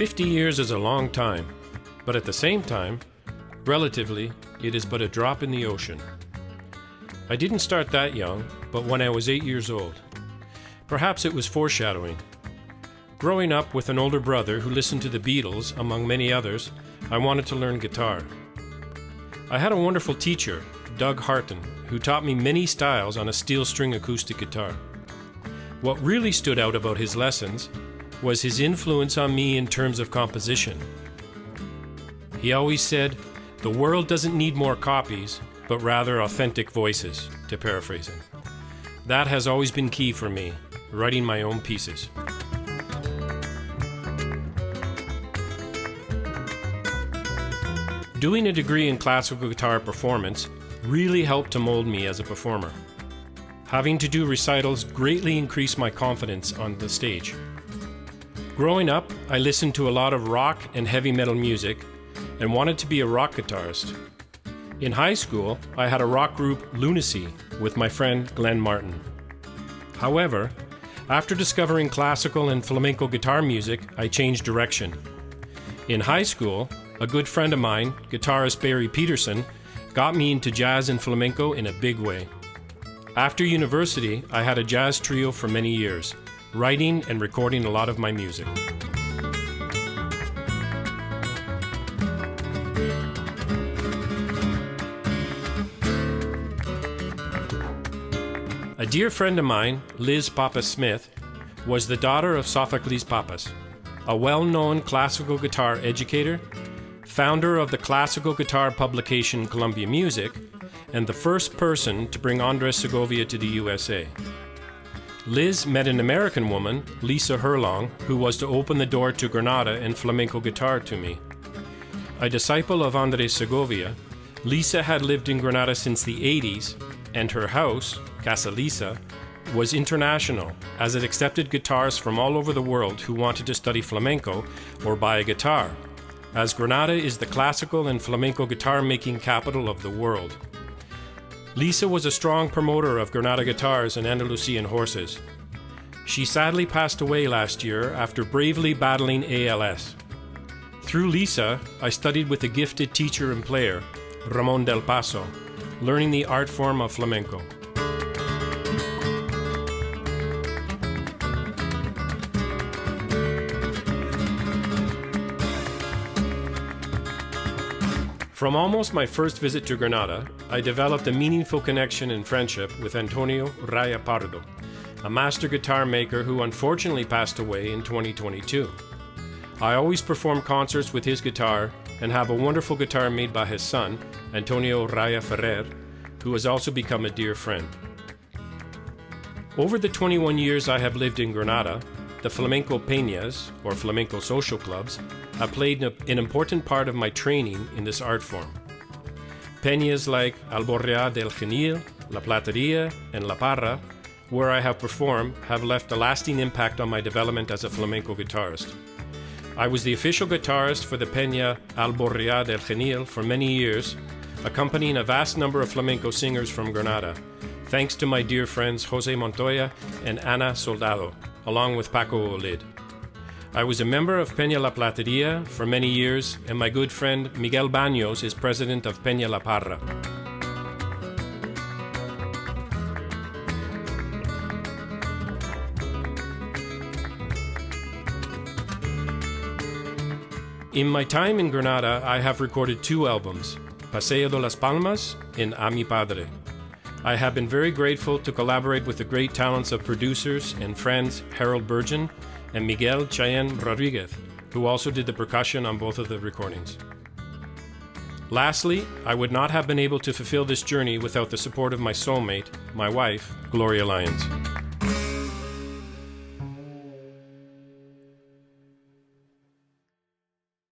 50 years is a long time, but at the same time, relatively, it is but a drop in the ocean. I didn't start that young, but when I was 8 years old. Perhaps it was foreshadowing. Growing up with an older brother who listened to the Beatles, among many others, I wanted to learn guitar. I had a wonderful teacher, Doug Harton, who taught me many styles on a steel string acoustic guitar. What really stood out about his lessons was his influence on me in terms of composition. He always said, "The world doesn't need more copies, but rather authentic voices," to paraphrase him. That has always been key for me, writing my own pieces. Doing a degree in classical guitar performance really helped to mold me as a performer. Having to do recitals greatly increased my confidence on the stage. Growing up, I listened to a lot of rock and heavy metal music and wanted to be a rock guitarist. In high school, I had a rock group, Lunacy, with my friend Glenn Martin. However, after discovering classical and flamenco guitar music, I changed direction. In high school, a good friend of mine, guitarist Barry Peterson, got me into jazz and flamenco in a big way. After university, I had a jazz trio for many years, writing and recording a lot of my music. A dear friend of mine, Liz Pappas Smith, was the daughter of Sophocles Pappas, a well-known classical guitar educator, founder of the classical guitar publication Columbia Music, and the first person to bring Andres Segovia to the USA. Liz met an American woman, Lisa Herlong, who was to open the door to Granada and flamenco guitar to me. A disciple of Andres Segovia, Lisa had lived in Granada since the 80s, and her house, Casa Lisa, was international, as it accepted guitarists from all over the world who wanted to study flamenco or buy a guitar, as Granada is the classical and flamenco guitar-making capital of the world. Lisa was a strong promoter of Granada guitars and Andalusian horses. She sadly passed away last year after bravely battling ALS. Through Lisa, I studied with a gifted teacher and player, Ramon del Paso, learning the art form of flamenco. From almost my first visit to Granada, I developed a meaningful connection and friendship with Antonio Raya Pardo, a master guitar maker who unfortunately passed away in 2022. I always perform concerts with his guitar and have a wonderful guitar made by his son, Antonio Raya Ferrer, who has also become a dear friend. Over the 21 years I have lived in Granada, the flamenco peñas, or flamenco social clubs, have played an important part of my training in this art form. Peñas like Alborrea del Genil, La Plateria, and La Parra, where I have performed, have left a lasting impact on my development as a flamenco guitarist. I was the official guitarist for the Peña Alborrea del Genil for many years, accompanying a vast number of flamenco singers from Granada, thanks to my dear friends Jose Montoya and Ana Soldado, along with Paco Olid. I was a member of Peña La Plateria for many years, and my good friend Miguel Baños is president of Peña La Parra. In my time in Granada, I have recorded 2 albums, Paseo de las Palmas and A Mi Padre. I have been very grateful to collaborate with the great talents of producers and friends Harold Burgeon and Miguel Cheyenne Rodriguez, who also did the percussion on both of the recordings. Lastly, I would not have been able to fulfill this journey without the support of my soulmate, my wife, Gloria Lyons.